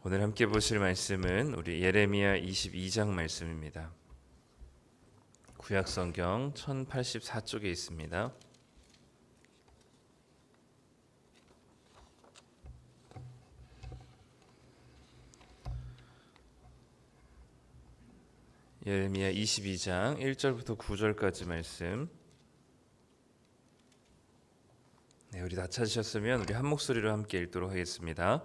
오늘 함께 보실 말씀은 우리 예레미야 22장 말씀입니다. 구약성경 1084쪽에 있습니다. 예레미야 22장 1절부터 9절까지 말씀. 우리 다 찾으셨으면 우리 한 목소리로 함께 읽도록 하겠습니다.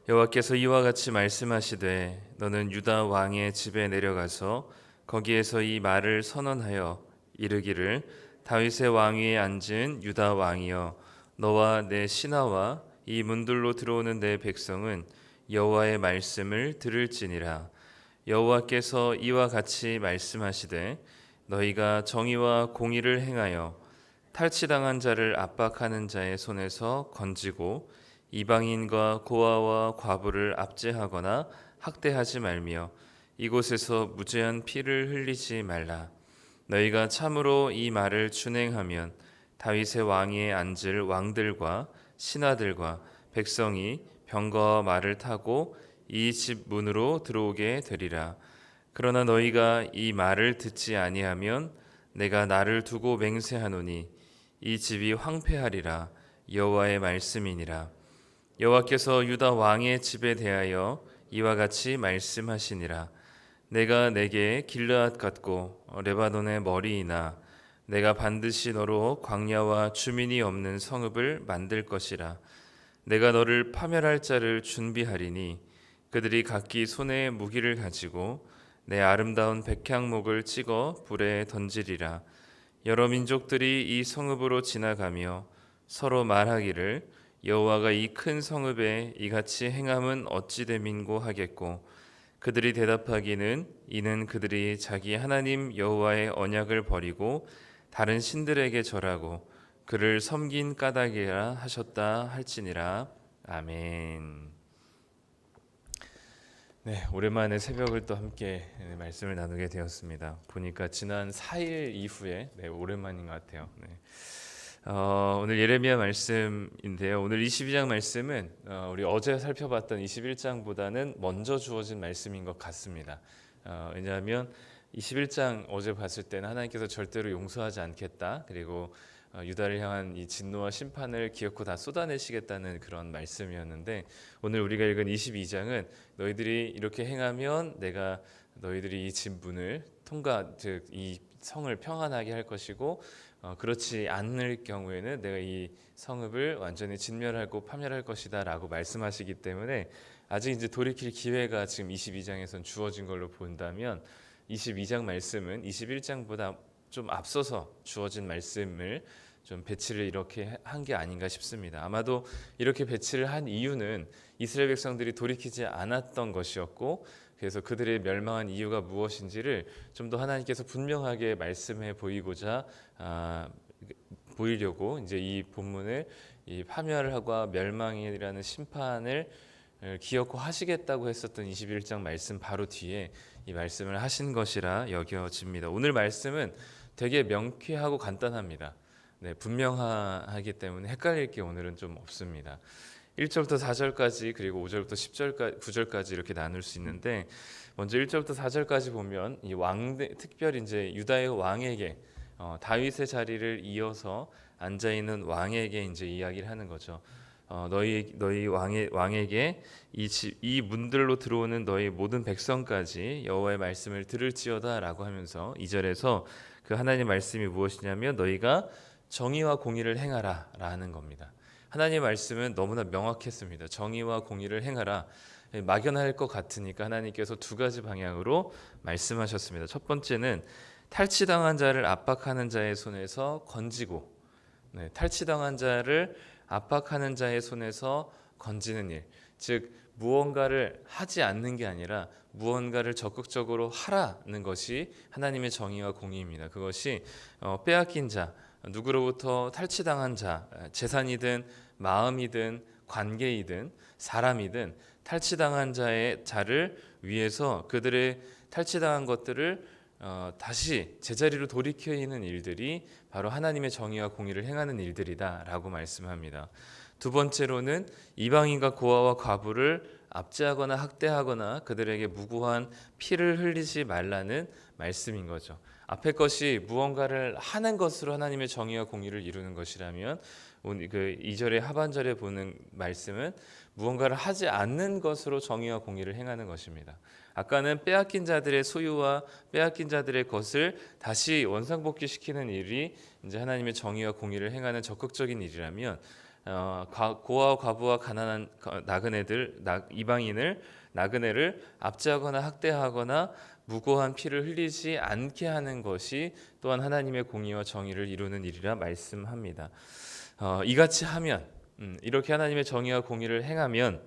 여호와께서 이와 같이 말씀하시되 너는 유다 왕의 집에 내려가서 거기에서 이 말을 선언하여 이르기를 다윗의 왕위에 앉은 유다 왕이여 너와 내 신하와 이 문들로 들어오는 내 백성은 여호와의 말씀을 들을지니라. 여호와께서 이와 같이 말씀하시되 너희가 정의와 공의를 행하여 탈취당한 자를 압박하는 자의 손에서 건지고 이방인과 고아와 과부를 압제하거나 학대하지 말며 이곳에서 무죄한 피를 흘리지 말라. 너희가 참으로 이 말을 준행하면 다윗의 왕위에 앉을 왕들과 신하들과 백성이 병거와 말을 타고 이 집 문으로 들어오게 되리라. 그러나 너희가 이 말을 듣지 아니하면 내가 나를 두고 맹세하노니 이 집이 황폐하리라. 여호와의 말씀이니라. 여호와께서 유다 왕의 집에 대하여 이와 같이 말씀하시니라. 내가 내게 길르앗 같고 레바논의 머리이나 내가 반드시 너로 광야와 주민이 없는 성읍을 만들 것이라. 내가 너를 파멸할 자를 준비하리니 그들이 각기 손에 무기를 가지고 내 아름다운 백향목을 찍어 불에 던지리라. 여러 민족들이 이 성읍으로 지나가며 서로 말하기를 여호와가 이 큰 성읍에 이같이 행함은 어찌 됨인고 하겠고 그들이 대답하기는 이는 그들이 자기 하나님 여호와의 언약을 버리고 다른 신들에게 절하고 그를 섬긴 까닭이라 하셨다 할지니라. 아멘. 오랜만에 새벽을 또 함께 말씀을 나누게 되었습니다. 보니까 지난 4일 이후에 오랜만인 것 같아요. 오늘 예레미야 말씀인데요. 오늘 22장 말씀은 우리 어제 살펴봤던 21장보다는 먼저 주어진 말씀인 것 같습니다. 왜냐하면 21장 어제 봤을 때는 하나님께서 절대로 용서하지 않겠다. 그리고 유다를 향한 이 진노와 심판을 기어코 다 쏟아내시겠다는 그런 말씀이었는데 오늘 우리가 읽은 22장은 너희들이 이렇게 행하면 내가 너희들이 이 집 문을 즉 이 성을 평안하게 할 것이고 그렇지 않을 경우에는 내가 이 성읍을 완전히 진멸하고 파멸할 것이다 라고 말씀하시기 때문에 아직 이제 돌이킬 기회가 지금 22장에선 주어진 걸로 본다면 22장 말씀은 21장보다 좀 앞서서 주어진 말씀을 좀 배치를 이렇게 한 게 아닌가 싶습니다. 아마도 이렇게 배치를 한 이유는 이스라엘 백성들이 돌이키지 않았던 것이었고 그래서 그들의 멸망한 이유가 무엇인지를 좀 더 하나님께서 분명하게 말씀해 보이고자 보이려고 이제 이 본문을 이 파멸과 멸망이라는 심판을 기어코 하시겠다고 했었던 21장 말씀 바로 뒤에 이 말씀을 하신 것이라 여겨집니다. 오늘 말씀은 되게 명쾌하고 간단합니다. 분명하기 때문에 헷갈릴 게 오늘은 좀 없습니다. 1절부터 4절까지 그리고 5절부터 10절까지 9절까지 이렇게 나눌 수 있는데 먼저 1절부터 4절까지 보면 이 특별히 이제 유다의 왕에게 다윗의 자리를 이어서 앉아 있는 왕에게 이제 이야기를 하는 거죠. 너희 왕에게 이 문들로 들어오는 너희 모든 백성까지 여호와의 말씀을 들을지어다라고 하면서 2절에서 그 하나님의 말씀이 무엇이냐면 너희가 정의와 공의를 행하라라는 겁니다. 하나님의 말씀은 너무나 명확했습니다. 정의와 공의를 행하라. 막연할 것 같으니까 하나님께서 두 가지 방향으로 말씀하셨습니다. 첫 번째는 탈취당한 자를 압박하는 자의 손에서 건지고 탈취당한 자를 압박하는 자의 손에서 건지는 일, 즉 무언가를 하지 않는 게 아니라 무언가를 적극적으로 하라는 것이 하나님의 정의와 공의입니다. 그것이 빼앗긴 자, 누구로부터 탈취당한 자, 재산이든 마음이든 관계이든 사람이든 탈취당한 자를 위해서 그들의 탈취당한 것들을 다시 제자리로 돌이키는 일들이 바로 하나님의 정의와 공의를 행하는 일들이다라고 말씀합니다. 두 번째로는 이방인과 고아와 과부를 압제하거나 학대하거나 그들에게 무고한 피를 흘리지 말라는 말씀인 거죠. 앞에 것이 무언가를 하는 것으로 하나님의 정의와 공의를 이루는 것이라면 오늘 그 2절의 하반절에 보는 말씀은 무언가를 하지 않는 것으로 정의와 공의를 행하는 것입니다. 아까는 빼앗긴 자들의 소유와 빼앗긴 자들의 것을 다시 원상복귀시키는 일이 이제 하나님의 정의와 공의를 행하는 적극적인 일이라면 고아와 과부와 가난한 나그네들 이방인을 나그네를 압제하거나 학대하거나 무고한 피를 흘리지 않게 하는 것이 또한 하나님의 공의와 정의를 이루는 일이라 말씀합니다. 이같이 하면 이렇게 하나님의 정의와 공의를 행하면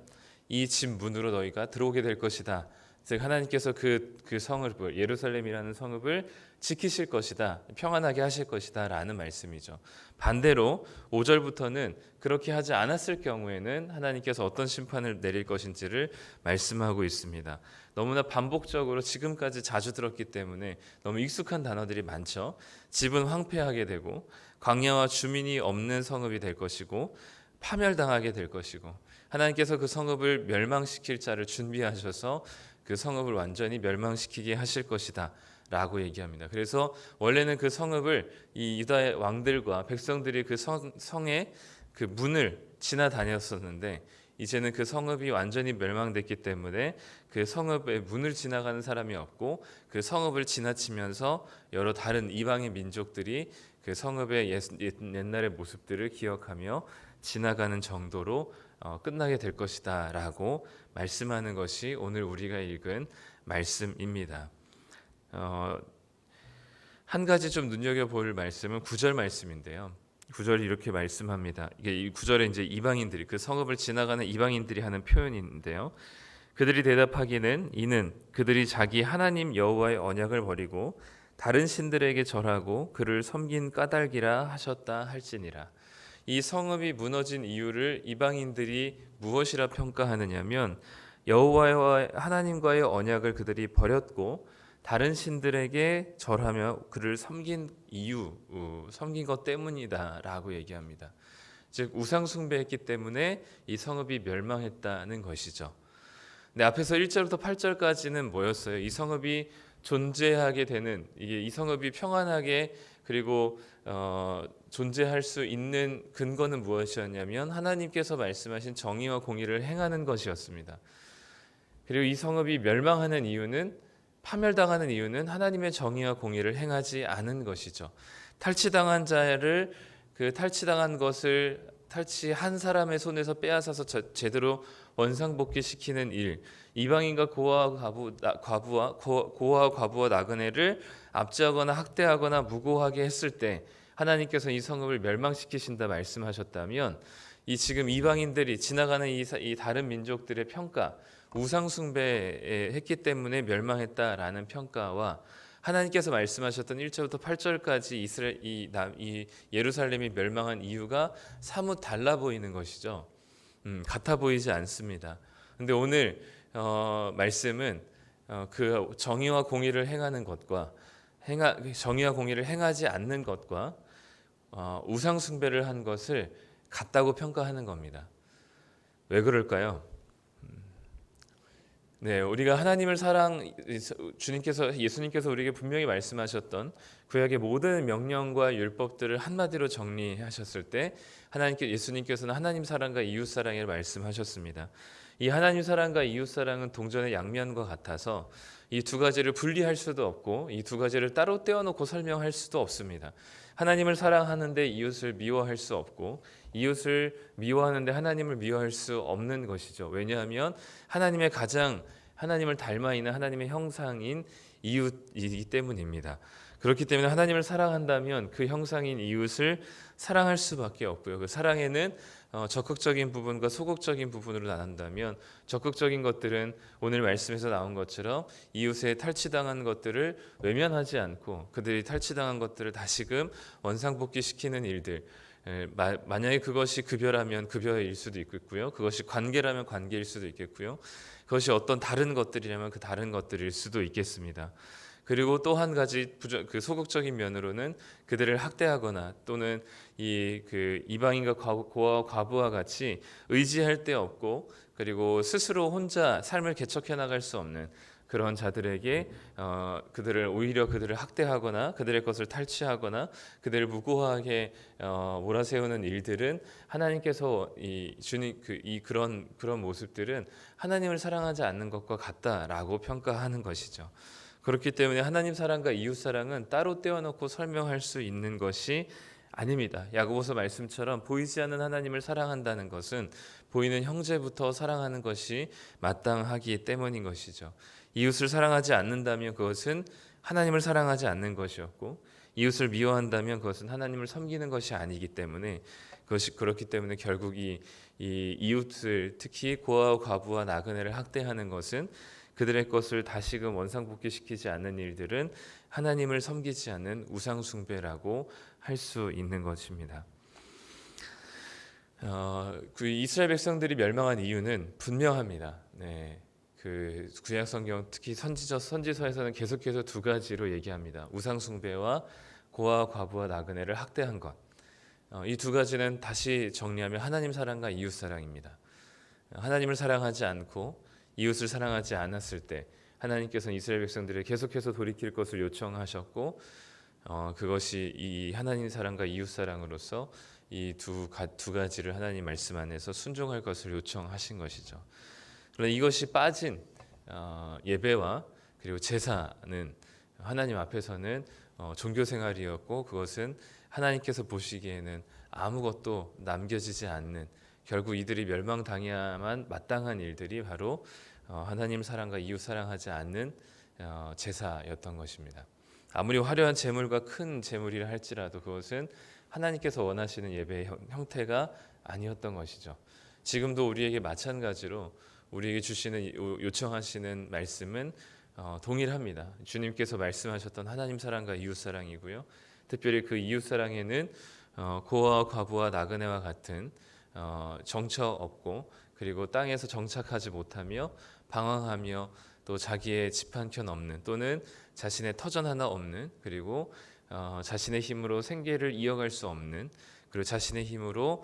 이 집 문으로 너희가 들어오게 될 것이다. 즉 하나님께서 그 성읍을 예루살렘이라는 성읍을 지키실 것이다. 평안하게 하실 것이다 라는 말씀이죠. 반대로 5절부터는 그렇게 하지 않았을 경우에는 하나님께서 어떤 심판을 내릴 것인지를 말씀하고 있습니다. 너무나 반복적으로 지금까지 자주 들었기 때문에 너무 익숙한 단어들이 많죠. 집은 황폐하게 되고 광야와 주민이 없는 성읍이 될 것이고 파멸당하게 될 것이고 하나님께서 그 성읍을 멸망시킬 자를 준비하셔서 그 성읍을 완전히 멸망시키게 하실 것이다 라고 얘기합니다. 그래서 원래는 그 성읍을 이 유다의 왕들과 백성들이 그 성의 그 문을 지나다녔었는데 이제는 그 성읍이 완전히 멸망됐기 때문에 그 성읍의 문을 지나가는 사람이 없고 그 성읍을 지나치면서 여러 다른 이방의 민족들이 그 성읍의 옛날의 모습들을 기억하며 지나가는 정도로 끝나게 될 것이다 라고 말씀하는 것이 오늘 우리가 읽은 말씀입니다. 한 가지 좀 눈여겨볼 말씀은 9절 말씀인데요. 9절이 이렇게 말씀합니다. 이게 9절에 이제 이방인들이 그 성읍을 지나가는 이방인들이 하는 표현인데요. 그들이 대답하기는 이는 그들이 자기 하나님 여호와의 언약을 버리고 다른 신들에게 절하고 그를 섬긴 까닭이라 하셨다 할지니라. 이 성읍이 무너진 이유를 이방인들이 무엇이라 평가하느냐면 여호와의 하나님과의 언약을 그들이 버렸고 다른 신들에게 절하며 그를 섬긴 이유, 섬긴 것 때문이다라고 얘기합니다. 즉 우상 숭배했기 때문에 이 성읍이 멸망했다는 것이죠. 근데 앞에서 1절부터 8절까지는 뭐였어요? 이 성읍이 존재하게 되는 이 성읍이 평안하게 그리고 존재할 수 있는 근거는 무엇이었냐면 하나님께서 말씀하신 정의와 공의를 행하는 것이었습니다. 그리고 이 성읍이 멸망하는 이유는 파멸당하는 이유는 하나님의 정의와 공의를 행하지 않은 것이죠. 탈취당한 자를 그 탈취당한 것을 탈취한 사람의 손에서 빼앗아서 제대로 원상복귀시키는 일, 이방인과 고아와 과부와 나그네를 압제하거나 학대하거나 무고하게 했을 때 하나님께서 이 성읍을 멸망시키신다 말씀하셨다면 이 지금 이방인들이 지나가는 이 다른 민족들의 평가, 우상 숭배했기 때문에 멸망했다라는 평가와 하나님께서 말씀하셨던 1절부터 8절까지 이 예루살렘이 멸망한 이유가 사뭇 달라 보이는 것이죠. 같아 보이지 않습니다. 근데 오늘 말씀은 그 정의와 공의를 행하는 것과 정의와 공의를 행하지 않는 것과 우상 숭배를 한 것을 같다고 평가하는 겁니다. 왜 그럴까요? 네, 우리가 하나님을 예수님께서 우리에게 분명히 말씀하셨던 구약의 모든 명령과 율법들을 한마디로 정리하셨을 때 예수님께서는 하나님 사랑과 이웃 사랑을 말씀하셨습니다. 이 하나님 사랑과 이웃 사랑은 동전의 양면과 같아서 이 두 가지를 분리할 수도 없고 이 두 가지를 따로 떼어놓고 설명할 수도 없습니다. 하나님을 사랑하는데 이웃을 미워할 수 없고 이웃을 미워하는데 하나님을 미워할 수 없는 것이죠. 왜냐하면 하나님을 닮아 있는 하나님의 형상인 이웃이기 때문입니다. 그렇기 때문에 하나님을 사랑한다면 그 형상인 이웃을 사랑할 수밖에 없고요. 그 사랑에는 적극적인 부분과 소극적인 부분으로 나눈다면 적극적인 것들은 오늘 말씀에서 나온 것처럼 이웃의 탈취당한 것들을 외면하지 않고 그들이 탈취당한 것들을 다시금 원상복귀시키는 일들, 만약에 그것이 급여라면 급여일 수도 있겠고요. 그것이 관계라면 관계일 수도 있겠고요. 그것이 어떤 다른 것들이라면 그 다른 것들일 수도 있겠습니다. 그리고 또 한 가지 그 소극적인 면으로는 그들을 학대하거나 또는 이방인과 고아와 과부와 같이 의지할 데 없고 그리고 스스로 혼자 삶을 개척해 나갈 수 없는 그런 자들에게 오히려 그들을 학대하거나 그들의 것을 탈취하거나 그들을 무고하게 몰아세우는 일들은 하나님께서 이 주님 그런 모습들은 하나님을 사랑하지 않는 것과 같다라고 평가하는 것이죠. 그렇기 때문에 하나님 사랑과 이웃 사랑은 따로 떼어놓고 설명할 수 있는 것이 아닙니다. 야고보서 말씀처럼 보이지 않는 하나님을 사랑한다는 것은 보이는 형제부터 사랑하는 것이 마땅하기 때문인 것이죠. 이웃을 사랑하지 않는다면 그것은 하나님을 사랑하지 않는 것이었고, 이웃을 미워한다면 그것은 하나님을 섬기는 것이 아니기 때문에, 그것이 그렇기 때문에 결국 이 이웃을, 특히 고아와 과부와 나그네를 학대하는 것은, 그들의 것을 다시금 원상복귀시키지 않는 일들은 하나님을 섬기지 않는 우상 숭배라고 할 수 있는 것입니다. 그 이스라엘 백성들이 멸망한 이유는 분명합니다. 네. 그 구약 성경 특히 선지서에서는 계속해서 두 가지로 얘기합니다. 우상 숭배와 고아와 과부와 나그네를 학대한 것. 이 두 가지는 다시 정리하면 하나님 사랑과 이웃 사랑입니다. 하나님을 사랑하지 않고 이웃을 사랑하지 않았을 때 하나님께서는 이스라엘 백성들을 계속해서 돌이킬 것을 요청하셨고, 그것이 이 하나님 사랑과 이웃 사랑으로서 이 두 가지를 하나님 말씀 안에서 순종할 것을 요청하신 것이죠. 그러나 이것이 빠진 예배와 그리고 제사는 하나님 앞에서는 종교 생활이었고, 그것은 하나님께서 보시기에는 아무것도 남겨지지 않는, 결국 이들이 멸망당해야만 마땅한 일들이 바로 하나님 사랑과 이웃 사랑하지 않는 제사였던 것입니다. 아무리 화려한 제물과 큰 제물이라 할지라도 그것은 하나님께서 원하시는 예배의 형태가 아니었던 것이죠. 지금도 우리에게 마찬가지로 우리에게 주시는 요청하시는 말씀은 동일합니다. 주님께서 말씀하셨던 하나님 사랑과 이웃 사랑이고요. 특별히 그 이웃 사랑에는 고아와 과부와 나그네와 같은 정처 없고, 그리고 땅에서 정착하지 못하며 방황하며 또 자기의 집 한 켠 없는, 또는 자신의 터전 하나 없는, 그리고 자신의 힘으로 생계를 이어갈 수 없는, 그리고 자신의 힘으로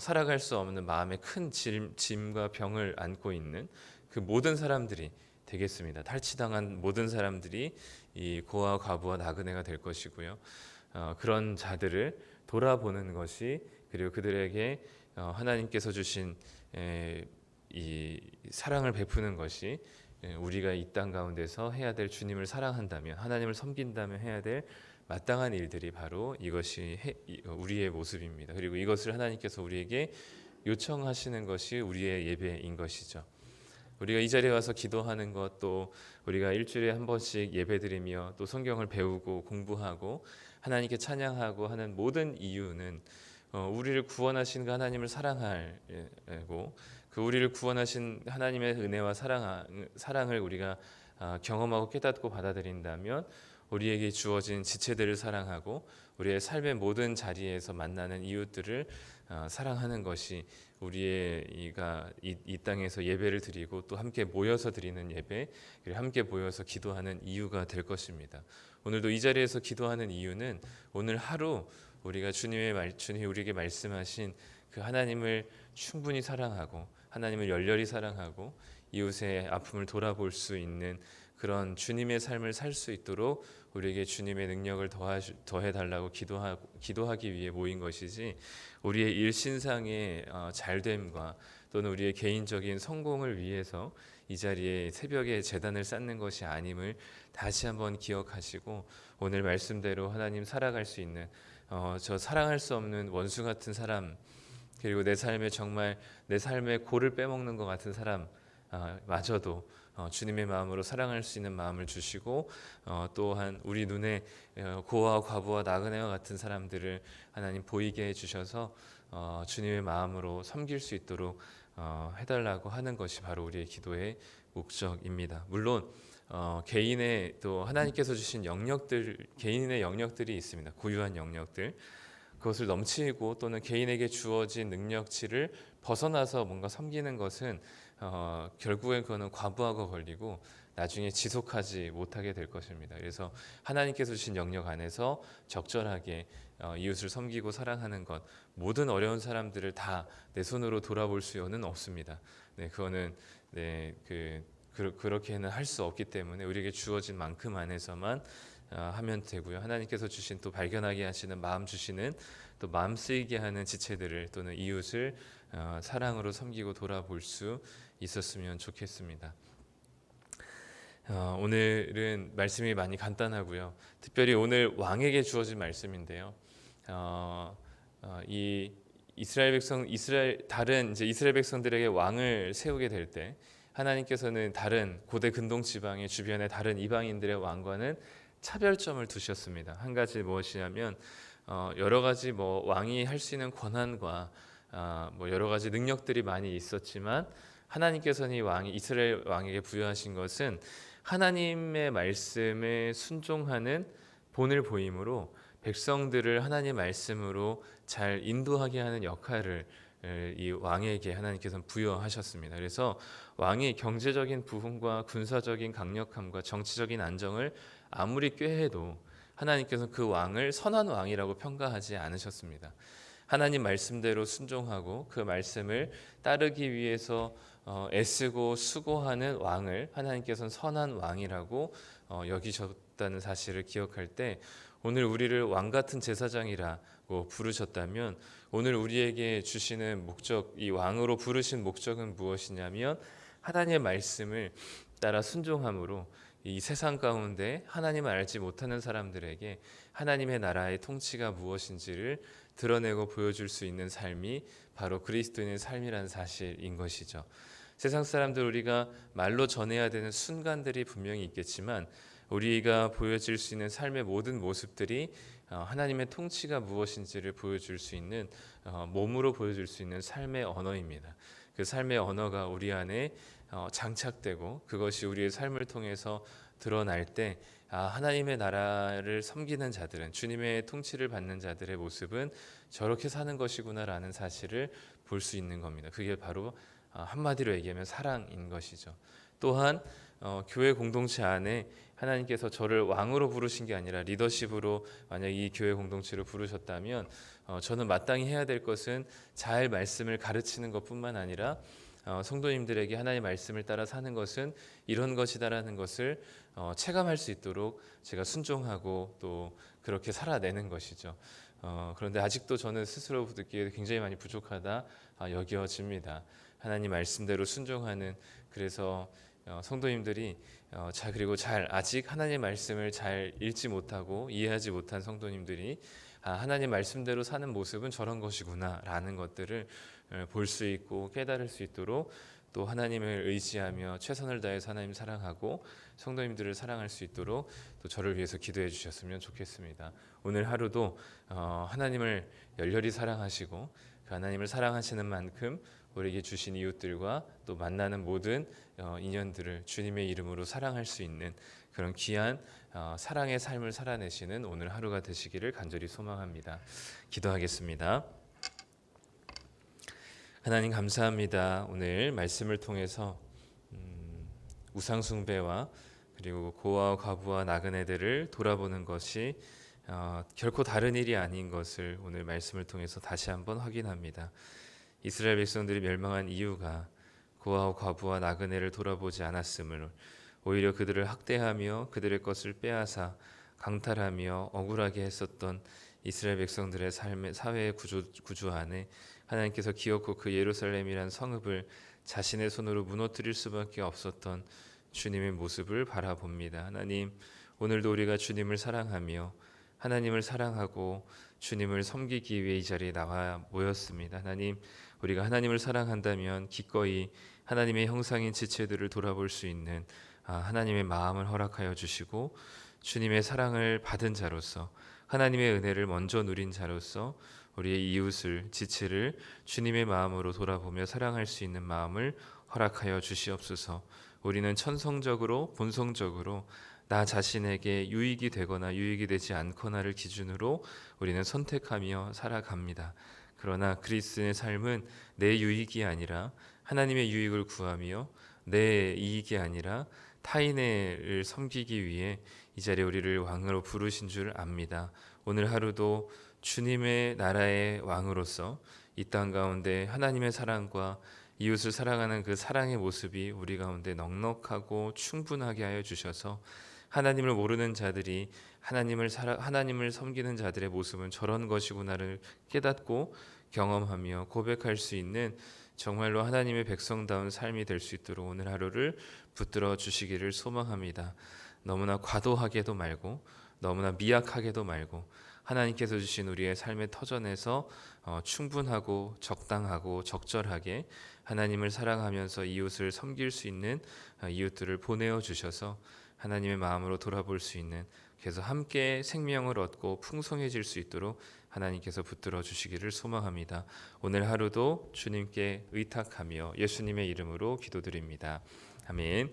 살아갈 수 없는 마음의 큰 짐과 병을 안고 있는 그 모든 사람들이 되겠습니다. 탈취당한 모든 사람들이 이 고아와 과부와 나그네가 될 것이고요. 그런 자들을 돌아보는 것이, 그리고 그들에게 하나님께서 주신 이 사랑을 베푸는 것이 우리가 이 땅 가운데서 해야 될, 주님을 사랑한다면, 하나님을 섬긴다면 해야 될 마땅한 일들이 바로 이것이 우리의 모습입니다. 그리고 이것을 하나님께서 우리에게 요청하시는 것이 우리의 예배인 것이죠. 우리가 이 자리에 와서 기도하는 것, 또 우리가 일주일에 한 번씩 예배드리며 또 성경을 배우고 공부하고 하나님께 찬양하고 하는 모든 이유는 우리를 구원하신 그 하나님을 사랑하고, 그 우리를 구원하신 하나님의 은혜와 사랑을 우리가 경험하고 깨닫고 받아들인다면 우리에게 주어진 지체들을 사랑하고 우리의 삶의 모든 자리에서 만나는 이웃들을 사랑하는 것이 우리의 이 땅에서 예배를 드리고 또 함께 모여서 드리는 예배, 그리고 함께 모여서 기도하는 이유가 될 것입니다. 오늘도 이 자리에서 기도하는 이유는 오늘 하루 우리가 주님이 우리에게 말씀하신 그 하나님을 충분히 사랑하고 하나님을 열렬히 사랑하고 이웃의 아픔을 돌아볼 수 있는 그런 주님의 삶을 살 수 있도록 우리에게 주님의 능력을 더해달라고 기도하기 위해 모인 것이지, 우리의 일신상의 잘됨과 또는 우리의 개인적인 성공을 위해서 이 자리에 새벽에 제단을 쌓는 것이 아님을 다시 한번 기억하시고, 오늘 말씀대로 하나님 살아갈 수 있는 저 사랑할 수 없는 원수 같은 사람, 그리고 내 삶의 골을 빼먹는 것 같은 사람 마저도 주님의 마음으로 사랑할 수 있는 마음을 주시고, 또한 우리 눈에 고아와 과부와 나그네와 같은 사람들을 하나님 보이게 해주셔서 주님의 마음으로 섬길 수 있도록 해달라고 하는 것이 바로 우리의 기도의 목적입니다. 물론 개인의 또 하나님께서 주신 개인의 영역들이 있습니다. 고유한 영역들, 그것을 넘치고 또는 개인에게 주어진 능력치를 벗어나서 뭔가 섬기는 것은 결국엔 그거는 과부하가 걸리고 나중에 지속하지 못하게 될 것입니다. 그래서 하나님께서 주신 영역 안에서 적절하게 이웃을 섬기고 사랑하는 것, 모든 어려운 사람들을 다 내 손으로 돌아볼 수는 없습니다. 네, 그거는 네, 그렇게는 할 수 없기 때문에 우리에게 주어진 만큼 안에서만 하면 되고요. 하나님께서 주신 또 발견하게 하시는 마음 주시는 또 마음 쓰이게 하는 지체들을 또는 이웃을 사랑으로 섬기고 돌아볼 수 있었으면 좋겠습니다. 오늘은 말씀이 많이 간단하고요. 특별히 오늘 왕에게 주어진 말씀인데요. 이 다른 이스라엘 백성들에게 왕을 세우게 될 때 하나님께서는 다른 고대 근동 지방의 주변의 다른 이방인들의 왕과는 차별점을 두셨습니다. 한 가지 무엇이냐면 여러 가지 왕이 할 수 있는 권한과 여러 가지 능력들이 많이 있었지만 하나님께서는 이스라엘 왕에게 부여하신 것은 하나님의 말씀에 순종하는 본을 보이므로 백성들을 하나님의 말씀으로 잘 인도하게 하는 역할을 이 왕에게 하나님께서는 부여하셨습니다. 그래서 왕이 경제적인 부흥과 군사적인 강력함과 정치적인 안정을 아무리 꾀해도 하나님께서는 그 왕을 선한 왕이라고 평가하지 않으셨습니다. 하나님 말씀대로 순종하고 그 말씀을 따르기 위해서 애쓰고 수고하는 왕을 하나님께서는 선한 왕이라고 여기셨다는 사실을 기억할 때 오늘 우리를 왕 같은 제사장이라고 부르셨다면 오늘 우리에게 주시는 목적, 이 왕으로 부르신 목적은 무엇이냐면 하나님의 말씀을 따라 순종함으로 이 세상 가운데 하나님을 알지 못하는 사람들에게 하나님의 나라의 통치가 무엇인지를 드러내고 보여줄 수 있는 삶이 바로 그리스도인의 삶이라는 사실인 것이죠. 세상 사람들 우리가 말로 전해야 되는 순간들이 분명히 있겠지만 우리가 보여질 수 있는 삶의 모든 모습들이 하나님의 통치가 무엇인지를 보여줄 수 있는 몸으로 보여줄 수 있는 삶의 언어입니다. 그 삶의 언어가 우리 안에 장착되고 그것이 우리의 삶을 통해서 드러날 때 하나님의 나라를 섬기는 자들은 주님의 통치를 받는 자들의 모습은 저렇게 사는 것이구나라는 사실을 볼 수 있는 겁니다. 그게 바로 한마디로 얘기하면 사랑인 것이죠. 또한 교회 공동체 안에 하나님께서 저를 왕으로 부르신 게 아니라 리더십으로 만약 이 교회 공동체를 부르셨다면 저는 마땅히 해야 될 것은 잘 말씀을 가르치는 것뿐만 아니라 성도님들에게 하나님의 말씀을 따라 사는 것은 이런 것이다라는 것을 체감할 수 있도록 제가 순종하고 또 그렇게 살아내는 것이죠. 그런데 아직도 저는 스스로 듣기에 굉장히 많이 부족하다 여겨집니다. 하나님 말씀대로 순종하는 그래서 성도님들이 그리고 아직 하나님 말씀을 잘 읽지 못하고 이해하지 못한 성도님들이 하나님 말씀대로 사는 모습은 저런 것이구나라는 것들을 볼 수 있고 깨달을 수 있도록 또 하나님을 의지하며 최선을 다해서 하나님 사랑하고 성도님들을 사랑할 수 있도록 또 저를 위해서 기도해 주셨으면 좋겠습니다. 오늘 하루도 하나님을 열렬히 사랑하시고 그 하나님을 사랑하시는 만큼 우리에게 주신 이웃들과 또 만나는 모든 인연들을 주님의 이름으로 사랑할 수 있는 그런 귀한 사랑의 삶을 살아내시는 오늘 하루가 되시기를 간절히 소망합니다. 기도하겠습니다. 하나님 감사합니다. 오늘 말씀을 통해서 우상 숭배와 그리고 고아와 과부와 나그네들을 돌아보는 것이 결코 다른 일이 아닌 것을 오늘 말씀을 통해서 다시 한번 확인합니다. 이스라엘 백성들이 멸망한 이유가 고아와 과부와 나그네를 돌아보지 않았으므로 오히려 그들을 학대하며 그들의 것을 빼앗아 강탈하며 억울하게 했었던 이스라엘 백성들의 삶의 사회의 구조 안에 하나님께서 기어코 그 예루살렘이란 성읍을 자신의 손으로 무너뜨릴 수밖에 없었던 주님의 모습을 바라봅니다. 하나님, 오늘도 우리가 주님을 사랑하며 하나님을 사랑하고 주님을 섬기기 위해 이 자리에 나와 모였습니다. 하나님, 우리가 하나님을 사랑한다면 기꺼이 하나님의 형상인 지체들을 돌아볼 수 있는 하나님의 마음을 허락하여 주시고 주님의 사랑을 받은 자로서 하나님의 은혜를 먼저 누린 자로서 우리의 이웃을 지체를 주님의 마음으로 돌아보며 사랑할 수 있는 마음을 허락하여 주시옵소서. 우리는 천성적으로 본성적으로 나 자신에게 유익이 되거나 유익이 되지 않거나를 기준으로 우리는 선택하며 살아갑니다. 그러나 그리스도의 삶은 내 유익이 아니라 하나님의 유익을 구하며 내 이익이 아니라 타인을 섬기기 위해 이 자리에 우리를 왕으로 부르신 줄 압니다. 오늘 하루도 주님의 나라의 왕으로서 이 땅 가운데 하나님의 사랑과 이웃을 사랑하는 그 사랑의 모습이 우리 가운데 넉넉하고 충분하게 하여 주셔서 하나님을 모르는 자들이 하나님을 섬기는 자들의 모습은 저런 것이구나를 깨닫고 경험하며 고백할 수 있는 정말로 하나님의 백성다운 삶이 될 수 있도록 오늘 하루를 붙들어 주시기를 소망합니다. 너무나 과도하게도 말고 너무나 미약하게도 말고 하나님께서 주신 우리의 삶의 터전에서 충분하고 적당하고 적절하게 하나님을 사랑하면서 이웃을 섬길 수 있는 이웃들을 보내어 주셔서 하나님의 마음으로 돌아볼 수 있는, 그래서 함께 생명을 얻고 풍성해질 수 있도록 하나님께서 붙들어 주시기를 소망합니다. 오늘 하루도 주님께 의탁하며 예수님의 이름으로 기도드립니다. 아멘.